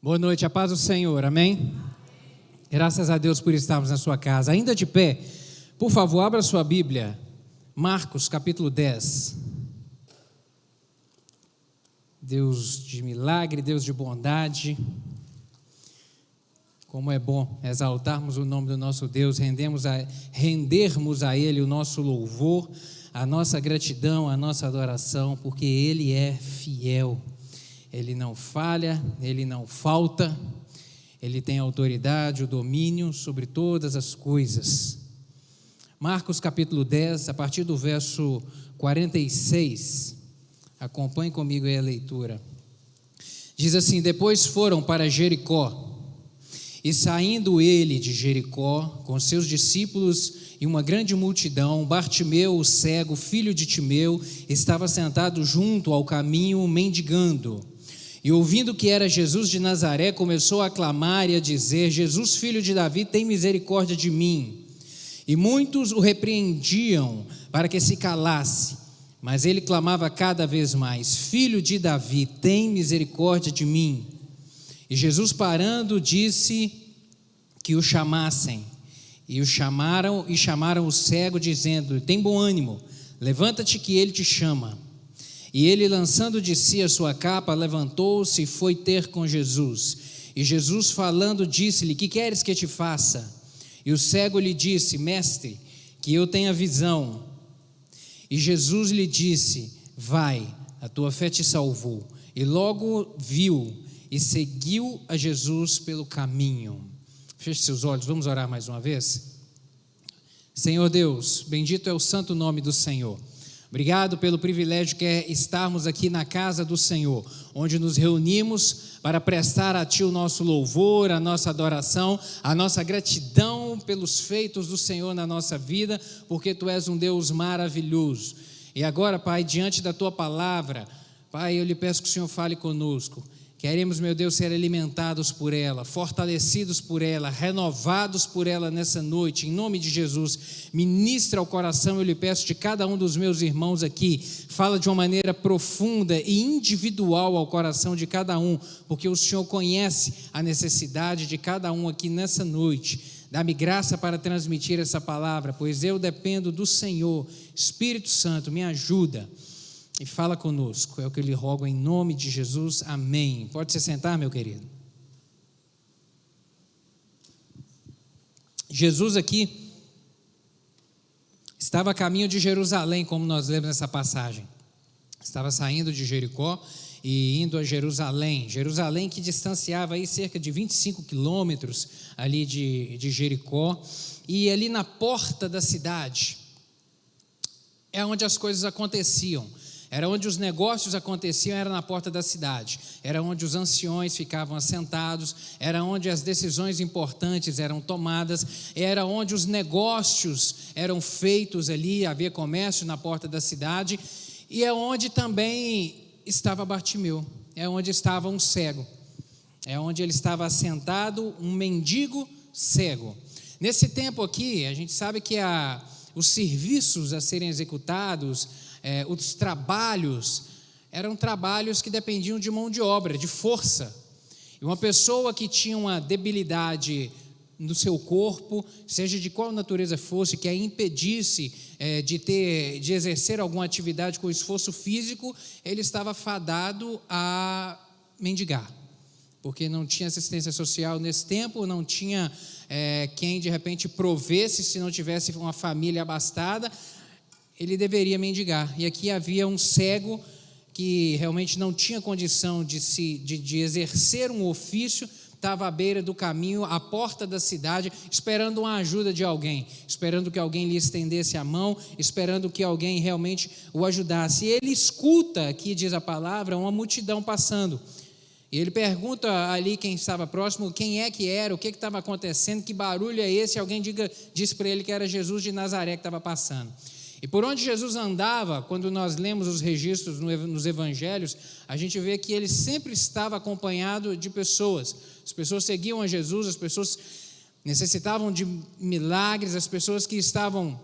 Boa noite, a paz do Senhor, amém? Graças a Deus por estarmos na sua casa. Ainda de pé, por favor, abra sua Bíblia, Marcos capítulo 10. Deus de milagre, Deus de bondade. Como é bom exaltarmos o nome do nosso Deus, rendermos a Ele o nosso louvor, a nossa gratidão, a nossa adoração, porque Ele é fiel. Ele não falha, Ele não falta, Ele tem autoridade, o domínio sobre todas as coisas. Marcos capítulo 10, a partir do verso 46, acompanhe comigo aí a leitura. Diz assim: depois foram para Jericó, e saindo ele de Jericó, com seus discípulos e uma grande multidão, Bartimeu, o cego, filho de Timeu, estava sentado junto ao caminho, mendigando. E ouvindo que era Jesus de Nazaré, começou a clamar e a dizer: Jesus, filho de Davi, tem misericórdia de mim. E muitos o repreendiam para que se calasse, mas ele clamava cada vez mais: Filho de Davi, tem misericórdia de mim. E Jesus, parando, disse que o chamassem. E o chamaram o cego, dizendo: tem bom ânimo, levanta-te que ele te chama. E ele, lançando de si a sua capa, levantou-se e foi ter com Jesus. E Jesus, falando, disse-lhe: que queres que te faça? E o cego lhe disse: mestre, que eu tenha visão. E Jesus lhe disse: vai, a tua fé te salvou. E logo viu e seguiu a Jesus pelo caminho. Feche seus olhos, vamos orar mais uma vez? Senhor Deus, bendito é o santo nome do Senhor. Obrigado pelo privilégio que é estarmos aqui na casa do Senhor, onde nos reunimos para prestar a Ti o nosso louvor, a nossa adoração, a nossa gratidão pelos feitos do Senhor na nossa vida, porque Tu és um Deus maravilhoso. E agora, Pai, diante da Tua palavra, Pai, eu lhe peço que o Senhor fale conosco. Queremos, meu Deus, ser alimentados por ela, fortalecidos por ela, renovados por ela nessa noite, em nome de Jesus. Ministra ao coração, eu lhe peço, de cada um dos meus irmãos aqui, fala de uma maneira profunda e individual ao coração de cada um, porque o Senhor conhece a necessidade de cada um aqui nessa noite. Dá-me graça para transmitir essa palavra, pois eu dependo do Senhor. Espírito Santo, me ajuda e fala conosco, é o que eu lhe rogo em nome de Jesus, amém. Pode se sentar, meu querido. Jesus aqui estava a caminho de Jerusalém, como nós lemos nessa passagem. Estava saindo de Jericó e indo a Jerusalém. Jerusalém que distanciava aí cerca de 25 quilômetros ali de Jericó. E ali na porta da cidade é onde as coisas aconteciam. Era onde os negócios aconteciam, era na porta da cidade. Era onde os anciões ficavam assentados, era onde as decisões importantes eram tomadas, era onde os negócios eram feitos ali, havia comércio na porta da cidade, e é onde também estava Bartimeu, é onde estava um cego, é onde ele estava assentado, um mendigo cego. Nesse tempo aqui, a gente sabe que os serviços a serem executados, os trabalhos, eram trabalhos que dependiam de mão de obra, de força. E uma pessoa que tinha uma debilidade no seu corpo, seja de qual natureza fosse, que a impedisse de exercer alguma atividade com esforço físico, ele estava fadado a mendigar, porque não tinha assistência social nesse tempo, não tinha quem de repente provesse, se não tivesse uma família abastada, ele deveria mendigar. E aqui havia um cego que realmente não tinha condição de exercer um ofício, estava à beira do caminho, à porta da cidade, esperando uma ajuda de alguém, esperando que alguém lhe estendesse a mão, esperando que alguém realmente o ajudasse. E ele escuta, aqui diz a palavra, uma multidão passando. E ele pergunta ali quem estava próximo, quem é que era, o que estava acontecendo, que barulho é esse? Alguém diz para ele que era Jesus de Nazaré que estava passando. E por onde Jesus andava, quando nós lemos os registros nos evangelhos, a gente vê que ele sempre estava acompanhado de pessoas. As pessoas seguiam a Jesus, as pessoas necessitavam de milagres, as pessoas que estavam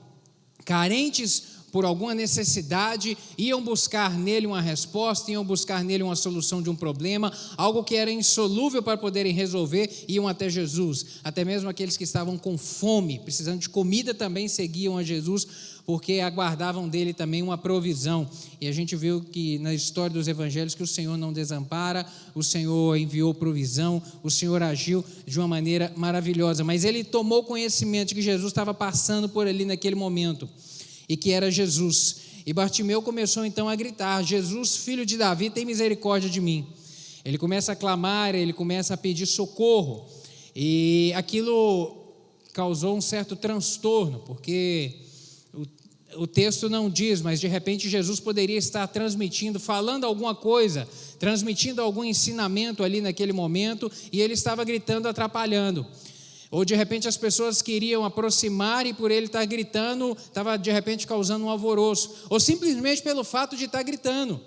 carentes por alguma necessidade, iam buscar nele uma resposta, iam buscar nele uma solução de um problema, algo que era insolúvel para poderem resolver, iam até Jesus. Até mesmo aqueles que estavam com fome, precisando de comida, também seguiam a Jesus, porque aguardavam dele também uma provisão. E a gente viu que na história dos evangelhos que o Senhor não desampara, o Senhor enviou provisão, o Senhor agiu de uma maneira maravilhosa. Mas ele tomou conhecimento de que Jesus estava passando por ali naquele momento, e que era Jesus. E Bartimeu começou então a gritar: Jesus, filho de Davi, tem misericórdia de mim. Ele começa a clamar, ele começa a pedir socorro, e aquilo causou um certo transtorno, porque o texto não diz, mas de repente Jesus poderia estar transmitindo, falando alguma coisa, transmitindo algum ensinamento ali naquele momento, e ele estava gritando, atrapalhando. Ou de repente as pessoas queriam aproximar e por ele estar gritando, estava de repente causando um alvoroço. Ou simplesmente pelo fato de estar gritando.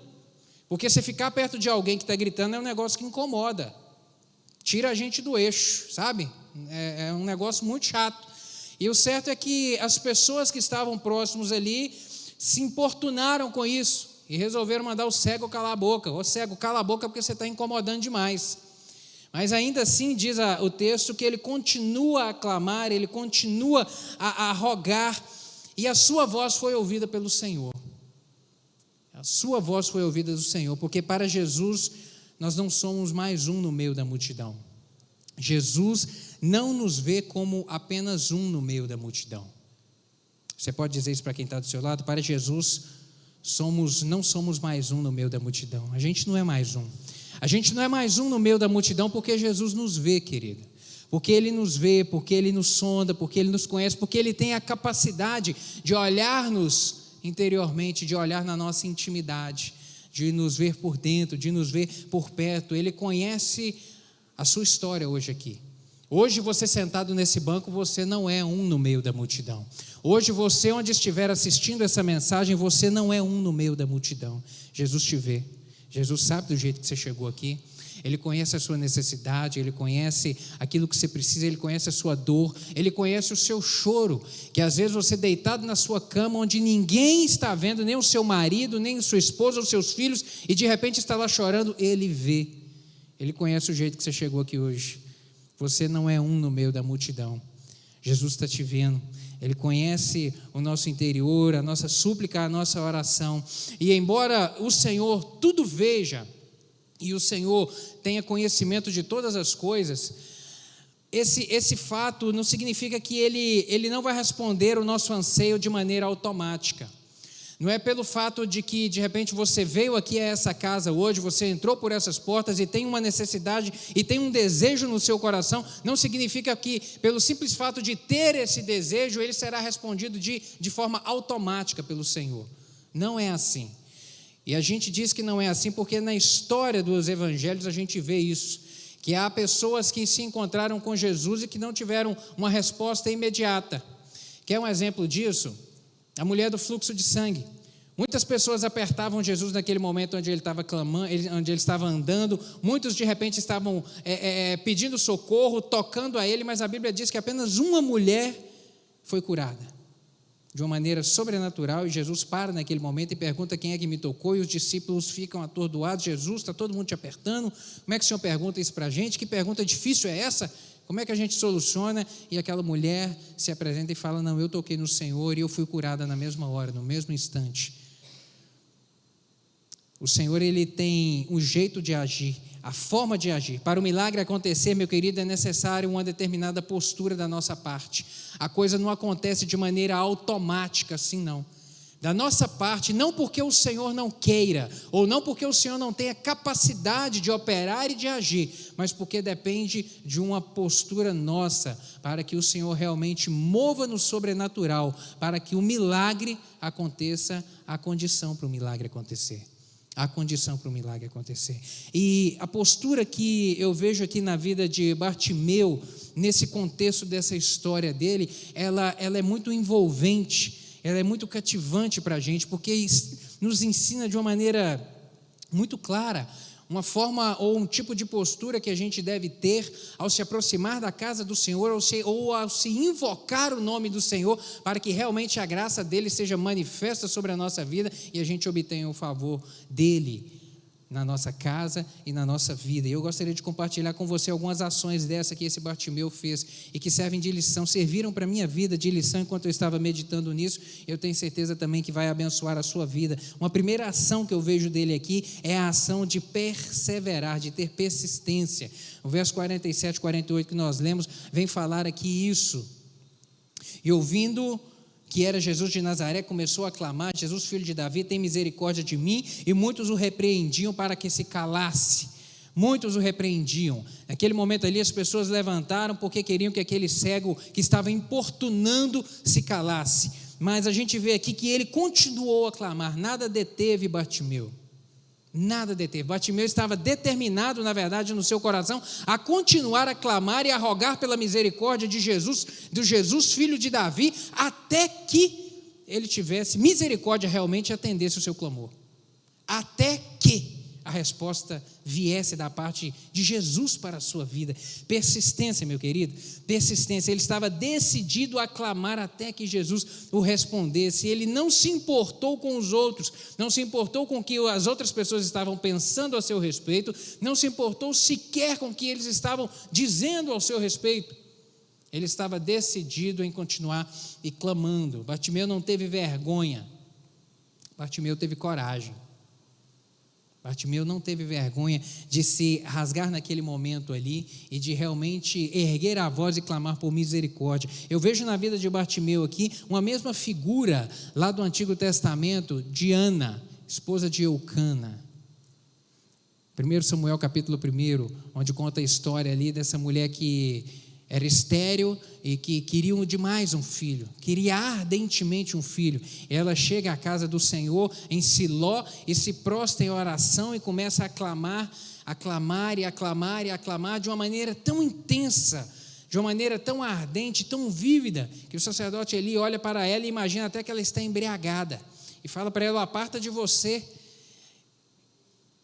Porque se ficar perto de alguém que está gritando é um negócio que incomoda. Tira a gente do eixo, sabe? É um negócio muito chato. E o certo é que as pessoas que estavam próximos ali se importunaram com isso e resolveram mandar o cego calar a boca. Ô cego, cala a boca porque você está incomodando demais. Mas ainda assim diz o texto que ele continua a clamar, ele continua a rogar, e a sua voz foi ouvida pelo Senhor. A sua voz foi ouvida do Senhor, porque para Jesus nós não somos mais um no meio da multidão. Jesus não nos vê como apenas um no meio da multidão. Você pode dizer isso para quem está do seu lado? Para Jesus, não somos mais um no meio da multidão. A gente não é mais um. A gente não é mais um no meio da multidão porque Jesus nos vê, querida. Porque Ele nos vê, porque Ele nos sonda, porque Ele nos conhece, porque Ele tem a capacidade de olhar-nos interiormente, de olhar na nossa intimidade, de nos ver por dentro, de nos ver por perto. Ele conhece a sua história hoje aqui. Hoje você sentado nesse banco, você não é um no meio da multidão. Hoje você, onde estiver assistindo essa mensagem, você não é um no meio da multidão. Jesus te vê. Jesus sabe do jeito que você chegou aqui, Ele conhece a sua necessidade, Ele conhece aquilo que você precisa, Ele conhece a sua dor, Ele conhece o seu choro, que às vezes você deitado na sua cama, onde ninguém está vendo, nem o seu marido, nem a sua esposa, os seus filhos, e de repente está lá chorando, Ele vê, Ele conhece o jeito que você chegou aqui hoje. Você não é um no meio da multidão, Jesus está te vendo. Ele conhece o nosso interior, a nossa súplica, a nossa oração. E embora o Senhor tudo veja, e o Senhor tenha conhecimento de todas as coisas, esse fato não significa que Ele não vai responder o nosso anseio de maneira automática. Não é pelo fato de que, de repente, você veio aqui a essa casa hoje, você entrou por essas portas e tem uma necessidade e tem um desejo no seu coração, não significa que, pelo simples fato de ter esse desejo, ele será respondido de forma automática pelo Senhor. Não é assim. E a gente diz que não é assim porque na história dos evangelhos a gente vê isso, que há pessoas que se encontraram com Jesus e que não tiveram uma resposta imediata. Quer um exemplo disso? A mulher do fluxo de sangue. Muitas pessoas apertavam Jesus naquele momento onde ele estava clamando, onde ele estava andando. Muitos de repente estavam pedindo socorro, tocando a ele, mas a Bíblia diz que apenas uma mulher foi curada de uma maneira sobrenatural, e Jesus para naquele momento e pergunta: quem é que me tocou? E os discípulos ficam atordoados. Jesus, está todo mundo te apertando, como é que o Senhor pergunta isso para a gente? Que pergunta difícil é essa? Como é que a gente soluciona? E aquela mulher se apresenta e fala: não, eu toquei no Senhor e eu fui curada na mesma hora, no mesmo instante. O Senhor, Ele tem um jeito de agir, a forma de agir. Para o milagre acontecer, meu querido, é necessário uma determinada postura da nossa parte. A coisa não acontece de maneira automática, assim não. Da nossa parte, não porque o Senhor não queira, ou não porque o Senhor não tenha capacidade de operar e de agir, mas porque depende de uma postura nossa, para que o Senhor realmente mova no sobrenatural, para que o milagre aconteça, a condição para o milagre acontecer. A condição para o milagre acontecer. E a postura que eu vejo aqui na vida de Bartimeu, nesse contexto dessa história dele, ela é muito envolvente, ela é muito cativante para a gente, porque nos ensina de uma maneira muito clara uma forma ou um tipo de postura que a gente deve ter ao se aproximar da casa do Senhor, ou ao se invocar o nome do Senhor, para que realmente a graça dele seja manifesta sobre a nossa vida e a gente obtenha o favor dele na nossa casa e na nossa vida. E eu gostaria de compartilhar com você algumas ações dessa que esse Bartimeu fez e que servem de lição, serviram para a minha vida de lição enquanto eu estava meditando nisso. Eu tenho certeza também que vai abençoar a sua vida. Uma primeira ação que eu vejo dele aqui é a ação de perseverar, de ter persistência. O verso 47, 48 que nós lemos, vem falar aqui isso. E ouvindo que era Jesus de Nazaré, começou a clamar: Jesus, filho de Davi, tem misericórdia de mim. E muitos o repreendiam para que se calasse. Muitos o repreendiam. Naquele momento ali as pessoas levantaram porque queriam que aquele cego que estava importunando se calasse. Mas a gente vê aqui que ele continuou a clamar, nada deteve Bartimeu. Nada deteve. Bartimeu estava determinado, na verdade, no seu coração, a continuar a clamar e a rogar pela misericórdia de Jesus, do Jesus, filho de Davi, até que ele tivesse misericórdia realmente e atendesse o seu clamor. Até que a resposta viesse da parte de Jesus para a sua vida. Persistência, meu querido, persistência. Ele estava decidido a clamar até que Jesus o respondesse. Ele não se importou com os outros, não se importou com o que as outras pessoas estavam pensando a seu respeito, não se importou sequer com o que eles estavam dizendo ao seu respeito. Ele estava decidido em continuar e clamando. Bartimeu não teve vergonha, Bartimeu teve coragem. Bartimeu não teve vergonha de se rasgar naquele momento ali e de realmente erguer a voz e clamar por misericórdia. Eu vejo na vida de Bartimeu aqui uma mesma figura lá do Antigo Testamento de Ana, esposa de Eucana. 1 Samuel capítulo 1, onde conta a história ali dessa mulher que era estéril e que queria demais um filho, queria ardentemente um filho. Ela chega à casa do Senhor em Siló e se prostra em oração e começa a clamar de uma maneira tão intensa, de uma maneira tão ardente, tão vívida, que o sacerdote Eli olha para ela e imagina até que ela está embriagada e fala para ela: aparta de você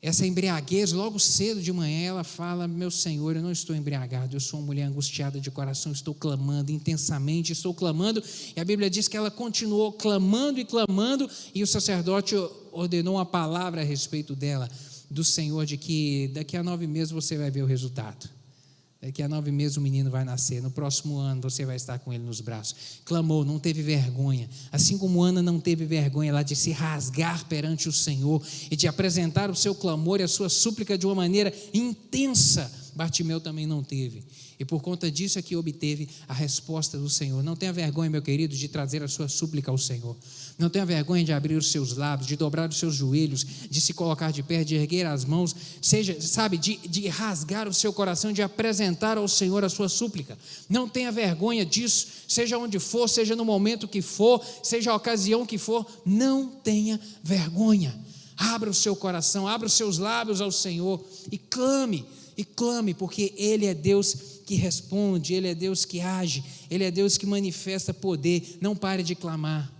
essa embriaguez. Logo cedo de manhã ela fala: meu Senhor, eu não estou embriagado, eu sou uma mulher angustiada de coração, estou clamando intensamente, estou clamando. E a Bíblia diz que ela continuou clamando e clamando, e o sacerdote ordenou uma palavra a respeito dela, do Senhor, de que daqui a 9 meses você vai ver o resultado. Daqui a 9 meses o menino vai nascer, no próximo ano você vai estar com ele nos braços. Clamou, não teve vergonha, assim como Ana não teve vergonha lá de se rasgar perante o Senhor e de apresentar o seu clamor e a sua súplica de uma maneira intensa. Bartimeu também não teve, e por conta disso é que obteve a resposta do Senhor. Não tenha vergonha, meu querido, de trazer a sua súplica ao Senhor. Não tenha vergonha de abrir os seus lábios, de dobrar os seus joelhos, de se colocar de pé, de erguer as mãos, de rasgar o seu coração, de apresentar ao Senhor a sua súplica. Não tenha vergonha disso, seja onde for, seja no momento que for, seja a ocasião que for, não tenha vergonha. Abra o seu coração, abra os seus lábios ao Senhor e clame, porque Ele é Deus que responde, Ele é Deus que age, Ele é Deus que manifesta poder. Não pare de clamar,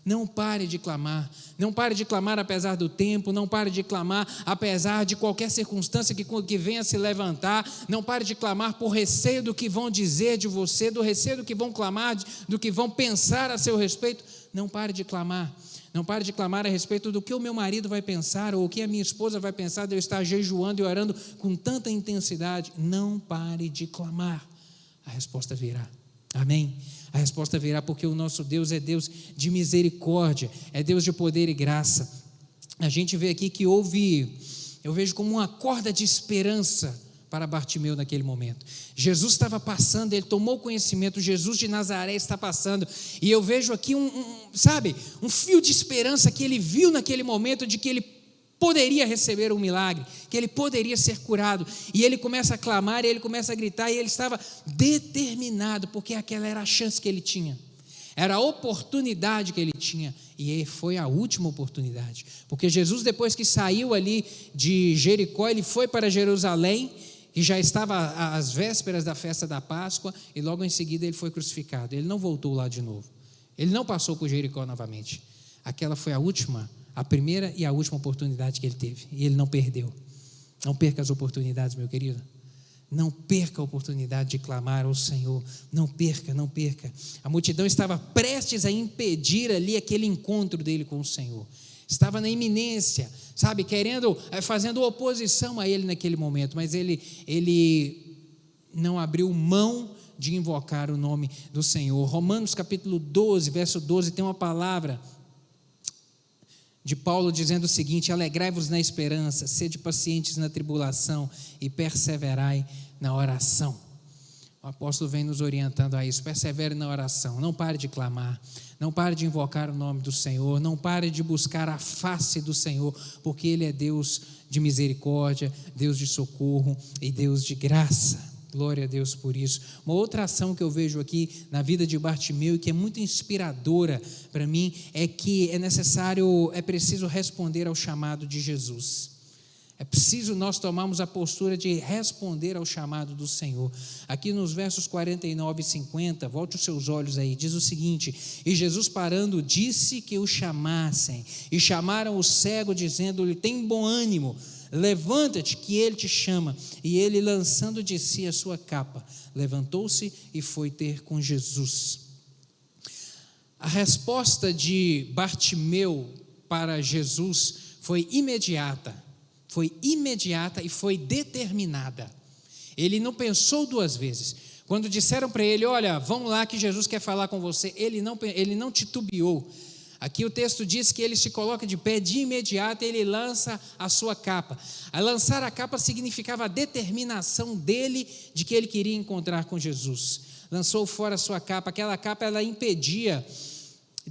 não pare de clamar, não pare de clamar apesar do tempo, não pare de clamar apesar de qualquer circunstância que venha se levantar, não pare de clamar por receio do que vão dizer de você, do receio do que vão clamar, do que vão pensar a seu respeito. Não pare de clamar. Não pare de clamar a respeito do que o meu marido vai pensar, ou o que a minha esposa vai pensar de eu estar jejuando e orando com tanta intensidade. Não pare de clamar. A resposta virá. Amém? A resposta virá, porque o nosso Deus é Deus de misericórdia, é Deus de poder e graça. A gente vê aqui que eu vejo como uma corda de esperança para Bartimeu naquele momento. Jesus estava passando, ele tomou conhecimento, Jesus de Nazaré está passando, e eu vejo aqui um fio de esperança que ele viu naquele momento, de que ele poderia receber um milagre, que ele poderia ser curado, e ele começa a clamar, e ele começa a gritar, e ele estava determinado, porque aquela era a chance que ele tinha, era a oportunidade que ele tinha, e foi a última oportunidade, porque Jesus, depois que saiu ali de Jericó, ele foi para Jerusalém, e já estava às vésperas da festa da Páscoa, e logo em seguida ele foi crucificado. Ele não voltou lá de novo, ele não passou por Jericó novamente. Aquela foi a primeira e a última oportunidade que ele teve, e ele não perdeu. Não perca as oportunidades, meu querido. Não perca a oportunidade de clamar ao Senhor. Não perca, não perca. A multidão estava prestes a impedir ali aquele encontro dele com o Senhor. Estava na iminência, sabe, fazendo oposição a ele naquele momento, mas ele não abriu mão de invocar o nome do Senhor. Romanos capítulo 12, verso 12, tem uma palavra de Paulo dizendo o seguinte: alegrai-vos na esperança, sede pacientes na tribulação e perseverai na oração. O apóstolo vem nos orientando a isso. Persevere na oração, não pare de clamar, não pare de invocar o nome do Senhor, não pare de buscar a face do Senhor, porque Ele é Deus de misericórdia, Deus de socorro e Deus de graça. Glória a Deus por isso. Uma outra ação que eu vejo aqui na vida de Bartimeu e que é muito inspiradora para mim é que é preciso responder ao chamado de Jesus. É preciso nós tomarmos a postura de responder ao chamado do Senhor. Aqui nos versos 49 e 50, volte os seus olhos aí, diz o seguinte: e Jesus parando disse que o chamassem, e chamaram o cego dizendo-lhe: tem bom ânimo, levanta-te que ele te chama. E ele, lançando de si a sua capa, levantou-se e foi ter com Jesus. A resposta de Bartimeu para Jesus foi imediata e foi determinada. Ele não pensou duas vezes. Quando disseram para ele: olha, vamos lá que Jesus quer falar com você, ele não titubeou. Aqui o texto diz que ele se coloca de pé, de imediato ele lança a sua capa. A lançar a capa significava a determinação dele de que ele queria encontrar com Jesus. Lançou fora a sua capa. Aquela capa, ela impedia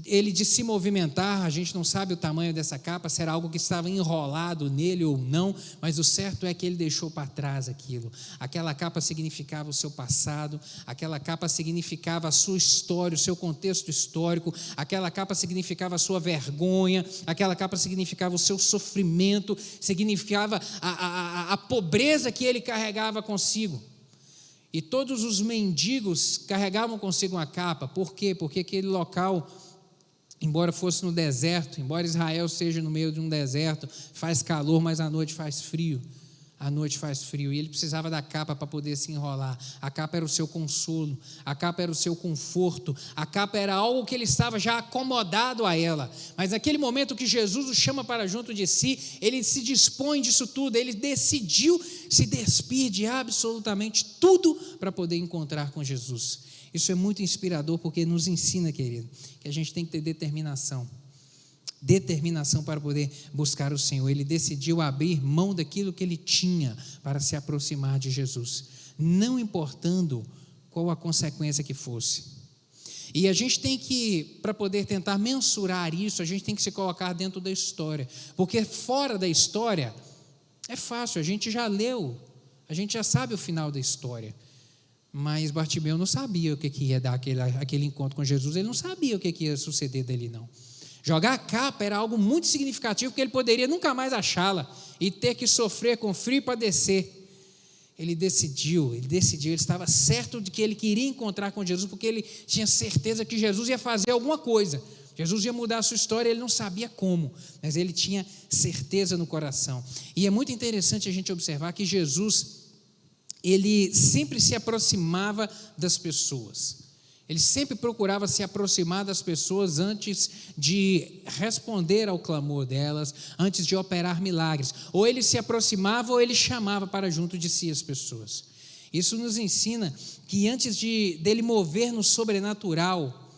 ele de se movimentar. A gente não sabe o tamanho dessa capa, se era algo que estava enrolado nele ou não, mas o certo é que ele deixou para trás aquilo. Aquela capa significava o seu passado, aquela capa significava a sua história, o seu contexto histórico, aquela capa significava a sua vergonha, aquela capa significava o seu sofrimento, significava a pobreza que ele carregava consigo. E todos os mendigos carregavam consigo uma capa. Por quê? Porque aquele local, embora fosse no deserto, embora Israel seja no meio de um deserto, faz calor, mas à noite faz frio. À noite faz frio, e ele precisava da capa para poder se enrolar. A capa era o seu consolo, a capa era o seu conforto, a capa era algo que ele estava já acomodado a ela. Mas naquele momento que Jesus o chama para junto de si, ele se dispõe disso tudo, ele decidiu se despir de absolutamente tudo para poder encontrar com Jesus. Isso é muito inspirador, porque nos ensina, querido, que a gente tem que ter determinação para poder buscar o Senhor. Ele decidiu abrir mão daquilo que ele tinha para se aproximar de Jesus, não importando qual a consequência que fosse. E a gente tem que, para poder tentar mensurar isso, a gente tem que se colocar dentro da história, porque fora da história é fácil, a gente já leu, a gente já sabe o final da história. Mas Bartimeu não sabia o que ia dar aquele encontro com Jesus, ele não sabia o que ia suceder dele, não. Jogar a capa era algo muito significativo, porque ele poderia nunca mais achá-la e ter que sofrer com frio e padecer. Ele decidiu, ele estava certo de que ele queria encontrar com Jesus, porque ele tinha certeza que Jesus ia fazer alguma coisa, Jesus ia mudar a sua história, ele não sabia como, mas ele tinha certeza no coração. E é muito interessante a gente observar que Jesus, ele sempre se aproximava das pessoas. Ele sempre procurava se aproximar das pessoas antes de responder ao clamor delas, antes de operar milagres. Ou ele se aproximava ou ele chamava para junto de si as pessoas. Isso nos ensina que antes dele mover no sobrenatural,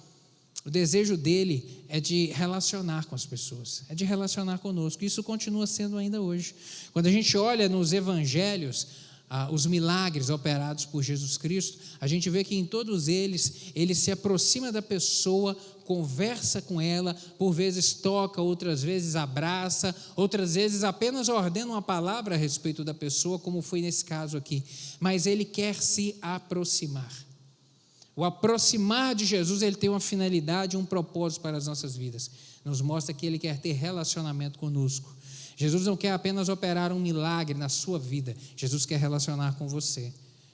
o desejo dele é de relacionar com as pessoas, é de relacionar conosco. Isso continua sendo ainda hoje. Quando a gente olha nos evangelhos, os milagres operados por Jesus Cristo, a gente vê que em todos eles, ele se aproxima da pessoa, conversa com ela, por vezes toca, outras vezes abraça, outras vezes apenas ordena uma palavra a respeito da pessoa, como foi nesse caso aqui, mas ele quer se aproximar. O aproximar de Jesus, ele tem uma finalidade, um propósito para as nossas vidas, nos mostra que ele quer ter relacionamento conosco. Jesus não quer apenas operar um milagre na sua vida, Jesus quer relacionar com você.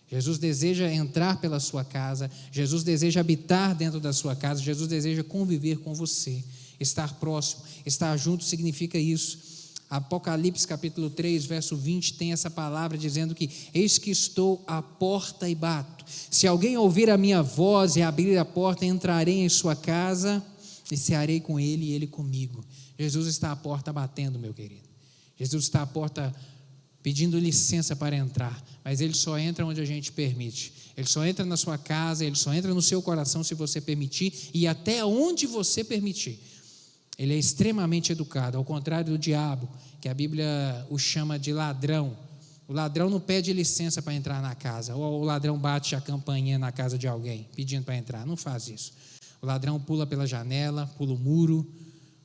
Jesus deseja entrar pela sua casa, Jesus deseja habitar dentro da sua casa, Jesus deseja conviver com você, estar próximo, estar junto significa isso. Apocalipse capítulo 3, verso 20, tem essa palavra dizendo que eis que estou à porta e bato. Se alguém ouvir a minha voz e abrir a porta, entrarei em sua casa e cearei com ele e ele comigo. Jesus está à porta batendo, meu querido. Jesus está à porta pedindo licença para entrar, mas Ele só entra onde a gente permite. Ele só entra na sua casa, Ele só entra no seu coração se você permitir e até onde você permitir. Ele é extremamente educado, ao contrário do diabo, que a Bíblia o chama de ladrão. O ladrão não pede licença para entrar na casa, ou o ladrão bate a campainha na casa de alguém, pedindo para entrar, não faz isso. O ladrão pula pela janela, pula o muro,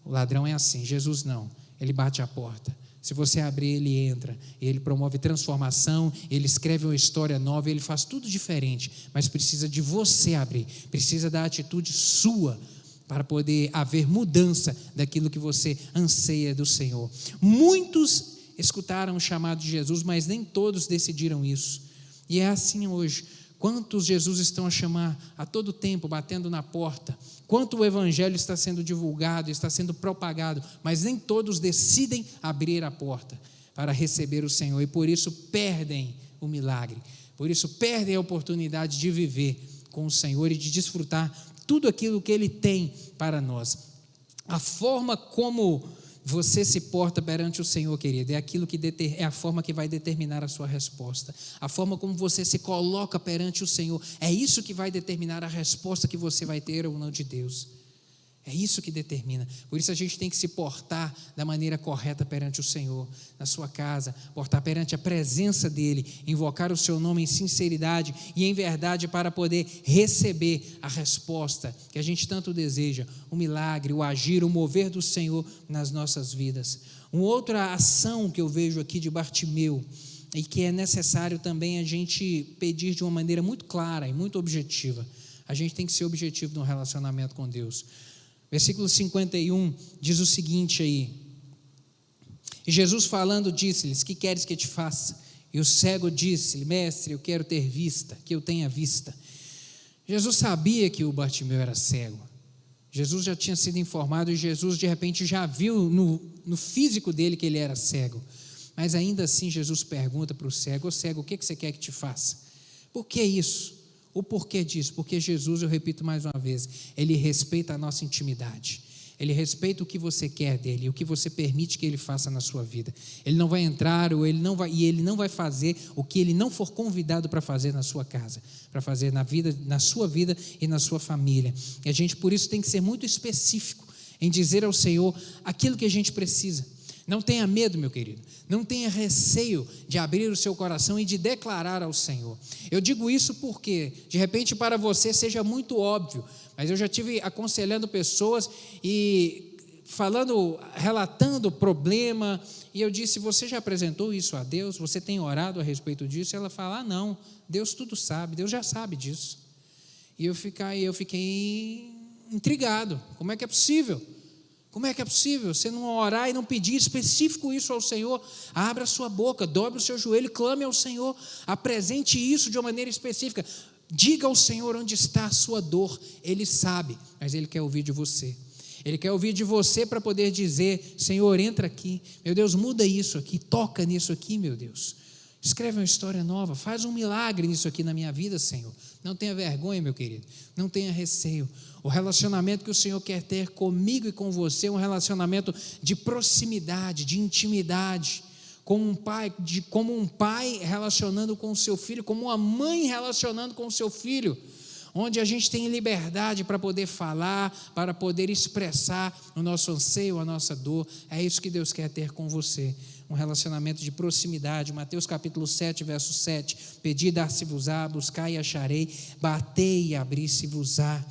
o ladrão é assim. Jesus não, Ele bate a porta. Se você abrir, Ele entra, Ele promove transformação, Ele escreve uma história nova, Ele faz tudo diferente, mas precisa de você abrir, precisa da atitude sua, para poder haver mudança daquilo que você anseia do Senhor. Muitos escutaram o chamado de Jesus, mas nem todos decidiram isso, e é assim hoje. Quantos Jesus estão a chamar a todo tempo, batendo na porta? Quanto o Evangelho está sendo divulgado, está sendo propagado, mas nem todos decidem abrir a porta para receber o Senhor, e por isso perdem o milagre, por isso perdem a oportunidade de viver com o Senhor e de desfrutar tudo aquilo que Ele tem para nós. A forma como você se porta perante o Senhor, querido, é a forma que vai determinar a sua resposta. A forma como você se coloca perante o Senhor, é isso que vai determinar a resposta que você vai ter ou não de Deus. É isso que determina. Por isso a gente tem que se portar da maneira correta perante o Senhor, na sua casa, portar perante a presença dEle, invocar o seu nome em sinceridade e em verdade para poder receber a resposta que a gente tanto deseja, o milagre, o agir, o mover do Senhor nas nossas vidas. Uma outra ação que eu vejo aqui de Bartimeu e que é necessário também a gente pedir de uma maneira muito clara e muito objetiva. A gente tem que ser objetivo no relacionamento com Deus. Versículo 51 diz o seguinte aí: e Jesus falando disse-lhes, que queres que te faça? E o cego disse-lhe, mestre, eu quero ter vista, que eu tenha vista. Jesus sabia que o Bartimeu era cego, Jesus já tinha sido informado e Jesus de repente já viu no físico dele que ele era cego, mas ainda assim Jesus pergunta para o cego, ô cego, o que você quer que te faça? Por que isso? O porquê disso? Porque Jesus, eu repito mais uma vez, Ele respeita a nossa intimidade, Ele respeita o que você quer dEle, o que você permite que Ele faça na sua vida. Ele não vai entrar, Ele não vai fazer o que Ele não for convidado para fazer na sua casa, para fazer na sua vida e na sua família. E a gente, por isso, tem que ser muito específico em dizer ao Senhor aquilo que a gente precisa. Não tenha medo, meu querido, não tenha receio de abrir o seu coração e de declarar ao Senhor. Eu digo isso porque, de repente, para você seja muito óbvio, mas eu já tive aconselhando pessoas e relatando o problema, e eu disse, você já apresentou isso a Deus? Você tem orado a respeito disso? E ela fala, não, Deus tudo sabe, Deus já sabe disso. E eu fiquei intrigado, como é que é possível? Como é que é possível você não orar e não pedir específico isso ao Senhor? Abra a sua boca, dobre o seu joelho, clame ao Senhor, apresente isso de uma maneira específica. Diga ao Senhor onde está a sua dor, Ele sabe, mas Ele quer ouvir de você. Ele quer ouvir de você para poder dizer, Senhor, entra aqui, meu Deus, muda isso aqui, toca nisso aqui, meu Deus. Escreve uma história nova, faz um milagre nisso aqui na minha vida, Senhor. Não tenha vergonha, meu querido, não tenha receio. O relacionamento que o Senhor quer ter comigo e com você é um relacionamento de proximidade, de intimidade, como um pai relacionando com o seu filho, como uma mãe relacionando com o seu filho, onde a gente tem liberdade para poder falar, para poder expressar o nosso anseio, a nossa dor. É isso que Deus quer ter com você, um relacionamento de proximidade. Mateus capítulo 7, verso 7, pedi, dar-se-vos-á, buscai e acharei, batei e abri-se-vos-á.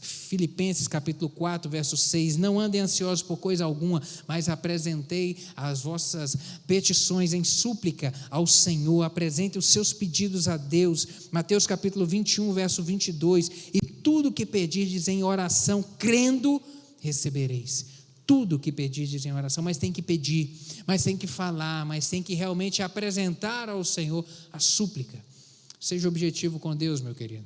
Filipenses capítulo 4, verso 6, não andem ansiosos por coisa alguma, mas apresentei as vossas petições em súplica ao Senhor, apresente os seus pedidos a Deus. Mateus capítulo 21, verso 22, e tudo que pedirdes em oração, crendo, recebereis. Tudo que pedirdes em oração, mas tem que pedir, mas tem que falar, mas tem que realmente apresentar ao Senhor a súplica. Seja objetivo com Deus, meu querido.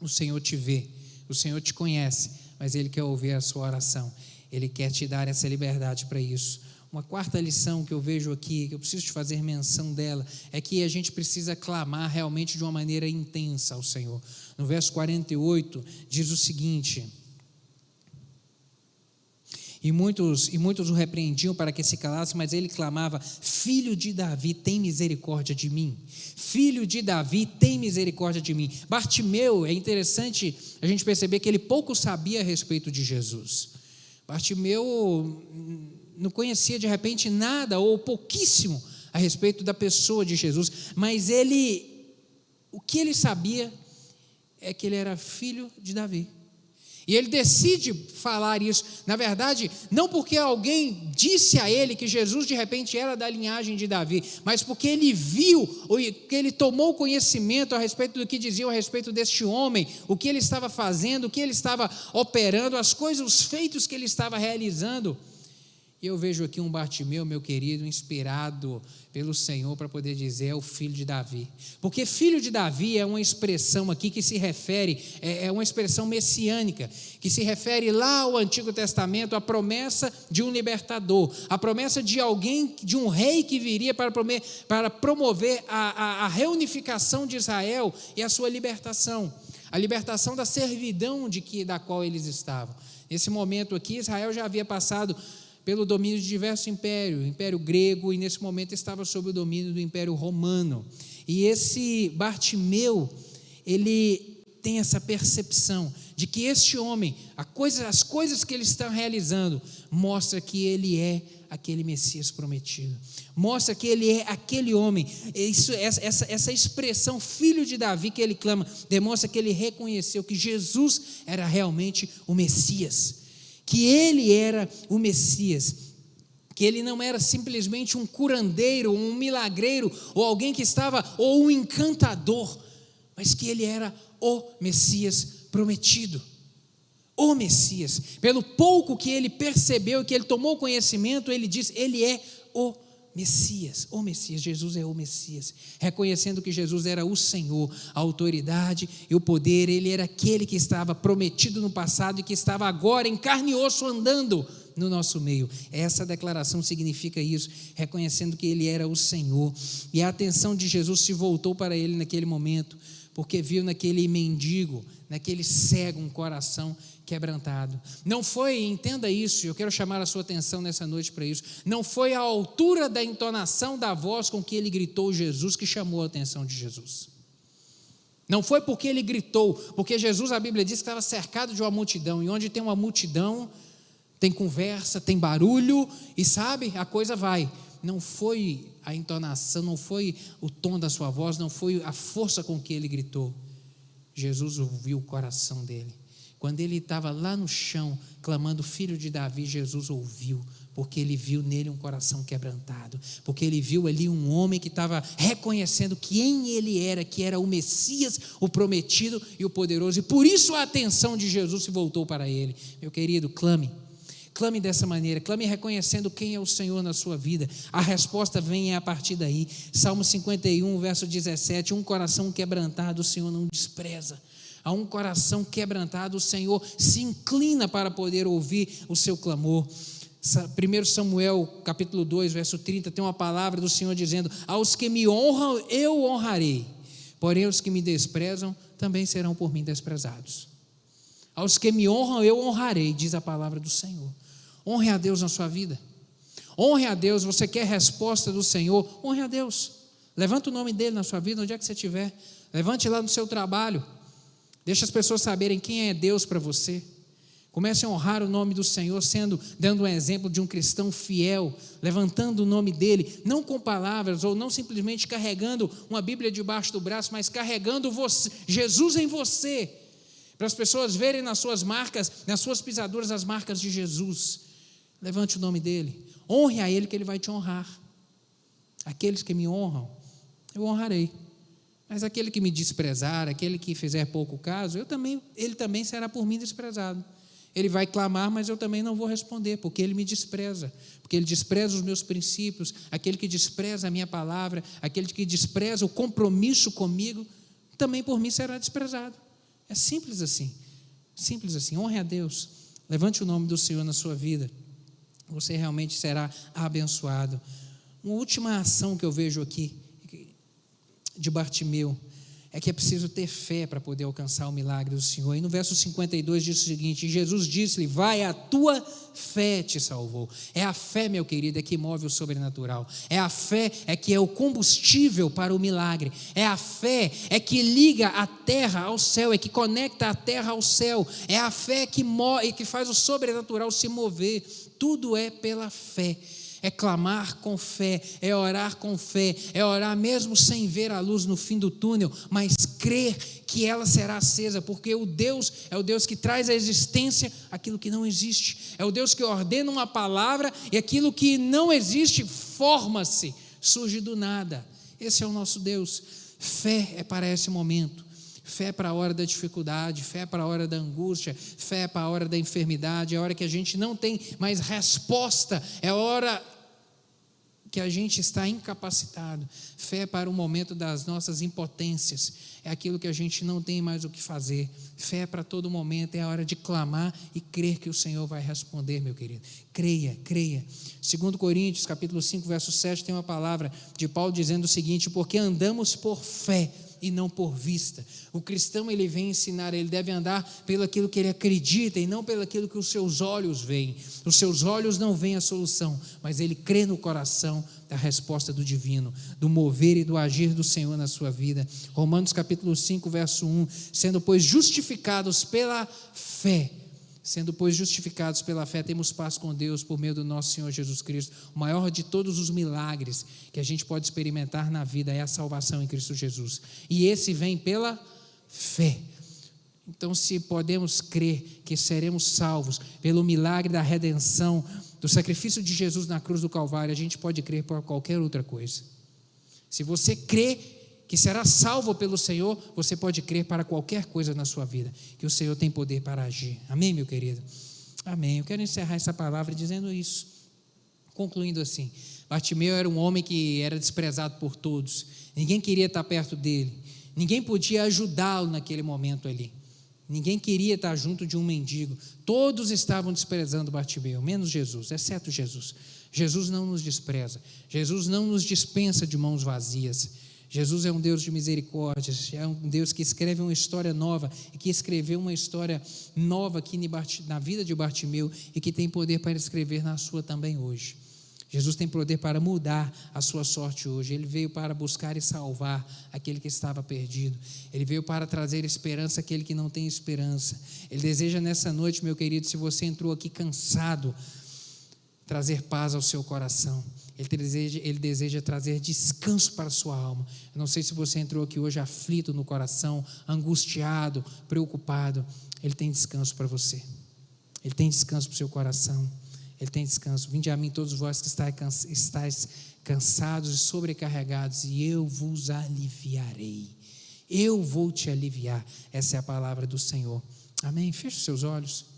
O Senhor te vê, o Senhor te conhece, mas Ele quer ouvir a sua oração, Ele quer te dar essa liberdade para isso. Uma quarta lição que eu vejo aqui, que eu preciso te fazer menção dela, é que a gente precisa clamar realmente de uma maneira intensa ao Senhor. No verso 48, diz o seguinte: E muitos o repreendiam para que se calasse, mas ele clamava: Filho de Davi, tem misericórdia de mim. Filho de Davi, tem misericórdia de mim. Bartimeu, é interessante a gente perceber que ele pouco sabia a respeito de Jesus. Bartimeu não conhecia de repente nada ou pouquíssimo a respeito da pessoa de Jesus, mas o que ele sabia é que ele era filho de Davi. E ele decide falar isso, na verdade, não porque alguém disse a ele que Jesus de repente era da linhagem de Davi, mas porque ele viu, que ele tomou conhecimento a respeito do que diziam a respeito deste homem, o que ele estava fazendo, o que ele estava operando, as coisas, os feitos que ele estava realizando. E eu vejo aqui um Bartimeu, meu querido, inspirado pelo Senhor para poder dizer: é o filho de Davi. Porque filho de Davi é uma expressão aqui que se refere, é uma expressão messiânica, que se refere lá ao Antigo Testamento, à promessa de um libertador, a promessa de alguém, de um rei que viria para promover a reunificação de Israel e a sua libertação, a libertação da servidão da qual eles estavam. Nesse momento aqui, Israel já havia passado pelo domínio de diversos impérios, o Império Grego, e nesse momento estava sob o domínio do Império Romano. E esse Bartimeu, ele tem essa percepção de que este homem, as coisas que ele está realizando, mostra que ele é aquele Messias prometido, mostra que ele é aquele homem. Essa expressão filho de Davi que ele clama, demonstra que ele reconheceu que Jesus era realmente o Messias, que ele era o Messias, que ele não era simplesmente um curandeiro, um milagreiro, ou alguém que estava, ou um encantador, mas que ele era o Messias prometido, o Messias. Pelo pouco que ele percebeu, que ele tomou conhecimento, ele diz: ele é o Messias, o Messias, Jesus é o Messias, reconhecendo que Jesus era o Senhor, a autoridade e o poder. Ele era aquele que estava prometido no passado e que estava agora em carne e osso andando no nosso meio. Essa declaração significa isso, reconhecendo que ele era o Senhor. E a atenção de Jesus se voltou para ele naquele momento, porque viu naquele mendigo, naquele cego, um coração quebrantado. Não foi, entenda isso, eu quero chamar a sua atenção nessa noite para isso, não foi a altura da entonação da voz com que ele gritou Jesus que chamou a atenção de Jesus. Não foi porque ele gritou, porque Jesus, a Bíblia diz que estava cercado de uma multidão, e onde tem uma multidão, tem conversa, tem barulho, e sabe, a coisa vai. Não foi a entonação, não foi o tom da sua voz, não foi a força com que ele gritou. Jesus ouviu o coração dele. Quando ele estava lá no chão, clamando filho de Davi, Jesus ouviu, porque ele viu nele um coração quebrantado, porque ele viu ali um homem que estava reconhecendo quem ele era, que era o Messias, o prometido e o poderoso, e por isso a atenção de Jesus se voltou para ele. Meu querido, clame dessa maneira, clame reconhecendo quem é o Senhor na sua vida. A resposta vem a partir daí. Salmo 51, verso 17: um coração quebrantado o Senhor não despreza. A um coração quebrantado o Senhor se inclina para poder ouvir o seu clamor. 1 Samuel capítulo 2, verso 30, tem uma palavra do Senhor dizendo: aos que me honram eu honrarei, porém os que me desprezam também serão por mim desprezados. Aos que me honram eu honrarei, diz a palavra do Senhor. Honre a Deus na sua vida, honre a Deus. Você quer resposta do Senhor? Honre a Deus. Levanta o nome dele na sua vida, onde é que você estiver. Levante lá no seu trabalho. Deixa as pessoas saberem quem é Deus para você. Comece a honrar o nome do Senhor, dando um exemplo de um cristão fiel, levantando o nome dele, não com palavras, ou não simplesmente carregando uma Bíblia debaixo do braço, mas carregando Jesus em você, para as pessoas verem nas suas marcas, nas suas pisaduras, as marcas de Jesus. Levante o nome dele, honre a ele, que ele vai te honrar. Aqueles que me honram, eu honrarei. Mas aquele que me desprezar, aquele que fizer pouco caso, ele também será por mim desprezado. Ele vai clamar, mas eu também não vou responder, porque ele me despreza, porque ele despreza os meus princípios. Aquele que despreza a minha palavra, aquele que despreza o compromisso comigo, também por mim será desprezado. É simples assim, honre a Deus, levante o nome do Senhor na sua vida. você realmente será abençoado. Uma última ação que eu vejo aqui de Bartimeu é que é preciso ter fé para poder alcançar o milagre do Senhor. E no verso 52 diz o seguinte: Jesus disse-lhe: vai, a tua fé te salvou. É a fé, meu querido, é que move o sobrenatural. É a fé é que é o combustível para o milagre. É a fé é que liga a terra ao céu, é que conecta a terra ao céu. É a fé que faz o sobrenatural se mover. Tudo é pela fé. É clamar com fé, é orar com fé, é orar mesmo sem ver a luz no fim do túnel, mas crer que ela será acesa, porque o Deus é o Deus que traz à existência aquilo que não existe, é o Deus que ordena uma palavra e aquilo que não existe forma-se, surge do nada. Esse é o nosso Deus. Fé é para esse momento. Fé para a hora da dificuldade, fé para a hora da angústia, fé para a hora da enfermidade, é a hora que a gente não tem mais resposta, é a hora que a gente está incapacitado. Fé para o momento das nossas impotências, é aquilo que a gente não tem mais o que fazer. Fé para todo momento, é a hora de clamar e crer que o Senhor vai responder, meu querido. Creia, creia. 2 Coríntios, capítulo 5, verso 7, tem uma palavra de Paulo dizendo o seguinte: porque andamos por fé e não por vista. O cristão, ele vem ensinar, ele deve andar pelo aquilo que ele acredita e não pelo aquilo que os seus olhos veem. Os seus olhos não veem a solução, mas ele crê no coração da resposta do divino, do mover e do agir do Senhor na sua vida. Romanos capítulo 5, verso 1, sendo pois justificados pela fé, temos paz com Deus por meio do nosso Senhor Jesus Cristo. O maior de todos os milagres que a gente pode experimentar na vida é a salvação em Cristo Jesus. E esse vem pela fé. Então, se podemos crer que seremos salvos pelo milagre da redenção, do sacrifício de Jesus na cruz do Calvário, a gente pode crer por qualquer outra coisa. Se você crê que será salvo pelo Senhor, você pode crer para qualquer coisa na sua vida, que o Senhor tem poder para agir. Amém, meu querido? Amém. Eu quero encerrar essa palavra dizendo isso, concluindo assim: Bartimeu era um homem que era desprezado por todos, ninguém queria estar perto dele, ninguém podia ajudá-lo naquele momento ali, ninguém queria estar junto de um mendigo, todos estavam desprezando Bartimeu, menos Jesus, exceto Jesus. Jesus não nos despreza, Jesus não nos dispensa de mãos vazias. Jesus é um Deus de misericórdias, é um Deus que escreve uma história nova e que escreveu uma história nova aqui na vida de Bartimeu e que tem poder para escrever na sua também hoje. Jesus tem poder para mudar a sua sorte hoje. Ele veio para buscar e salvar aquele que estava perdido. Ele veio para trazer esperança àquele que não tem esperança. Ele deseja nessa noite, meu querido, se você entrou aqui cansado, trazer paz ao seu coração. Ele deseja trazer descanso para a sua alma. Eu não sei se você entrou aqui hoje aflito no coração, angustiado, preocupado. Ele tem descanso para você. Ele tem descanso para o seu coração. Ele tem descanso. Vinde a mim todos vós que estáis cansados e sobrecarregados, e eu vos aliviarei. Eu vou te aliviar. Essa é a palavra do Senhor. Amém? Feche os seus olhos.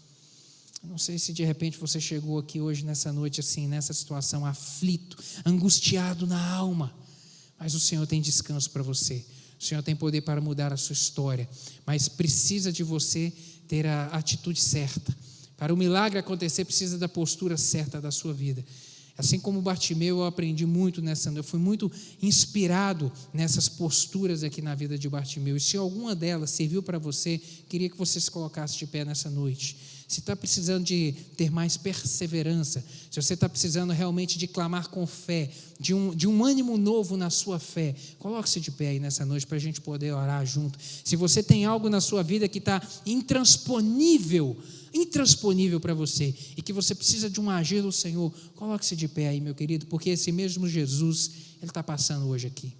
Não sei se de repente você chegou aqui hoje, nessa noite, assim, nessa situação, aflito, angustiado na alma, mas o Senhor tem descanso para você. O Senhor tem poder para mudar a sua história, mas precisa de você ter a atitude certa. Para o milagre acontecer, precisa da postura certa da sua vida. Assim como Bartimeu, eu aprendi muito eu fui muito inspirado nessas posturas aqui na vida de Bartimeu. E se alguma delas serviu para você, queria que você se colocasse de pé nessa noite. Se está precisando de ter mais perseverança, se você está precisando realmente de clamar com fé, de um ânimo novo na sua fé, coloque-se de pé aí nessa noite para a gente poder orar junto. Se você tem algo na sua vida que está intransponível para você e que você precisa de um agir do Senhor, coloque-se de pé aí, meu querido, porque esse mesmo Jesus, Ele está passando hoje aqui.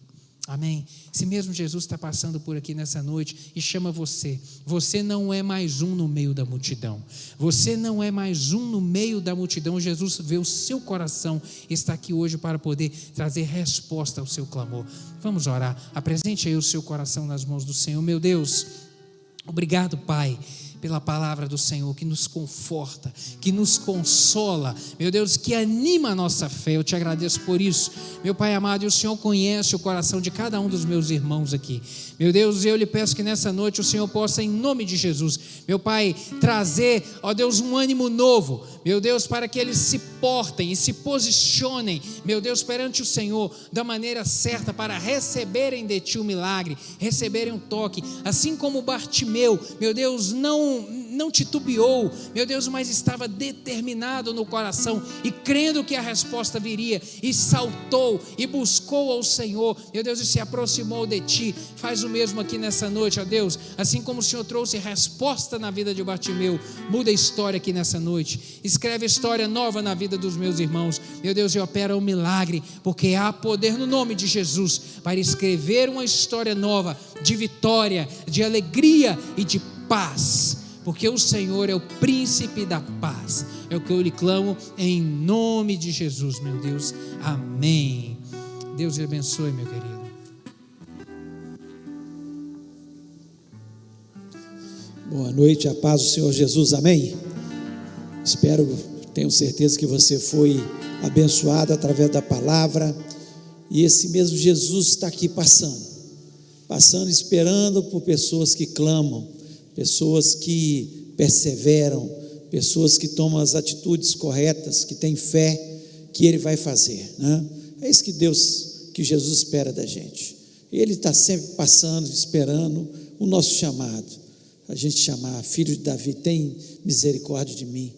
Amém? Esse mesmo Jesus está passando por aqui nessa noite e chama você. Você não é mais um no meio da multidão. Você não é mais um no meio da multidão. Jesus vê o seu coração e está aqui hoje para poder trazer resposta ao seu clamor. Vamos orar. Apresente aí o seu coração nas mãos do Senhor. Meu Deus, obrigado, Pai, pela palavra do Senhor, que nos conforta, que nos consola, meu Deus, que anima a nossa fé. Eu te agradeço por isso, meu Pai amado, e o Senhor conhece o coração de cada um dos meus irmãos aqui. Meu Deus, eu lhe peço que nessa noite o Senhor possa, em nome de Jesus, meu Pai, trazer, ó Deus, um ânimo novo, meu Deus, para que eles se portem e se posicionem, meu Deus, perante o Senhor, da maneira certa, para receberem de Ti o milagre, receberem um toque, assim como Bartimeu, meu Deus, não titubeou, meu Deus, mas estava determinado no coração e crendo que a resposta viria, e saltou e buscou ao Senhor, meu Deus, e se aproximou de Ti. Faz o mesmo aqui nessa noite, ó Deus, assim como o Senhor trouxe resposta na vida de Bartimeu, muda a história aqui nessa noite, escreve história nova na vida dos meus irmãos, meu Deus, e opera um milagre, porque há poder no nome de Jesus para escrever uma história nova de vitória, de alegria e de paz, porque o Senhor é o príncipe da paz. É o que eu lhe clamo em nome de Jesus, meu Deus, amém. Deus lhe abençoe, meu querido. Boa noite, a paz do Senhor Jesus, amém. Tenho certeza que você foi abençoado através da palavra, e esse mesmo Jesus está aqui passando, esperando por pessoas que clamam, pessoas que perseveram, pessoas que tomam as atitudes corretas, que têm fé que Ele vai fazer, né? É isso que Jesus espera da gente. Ele está sempre passando, esperando o nosso chamado, a gente chamar: filho de Davi, tem misericórdia de mim.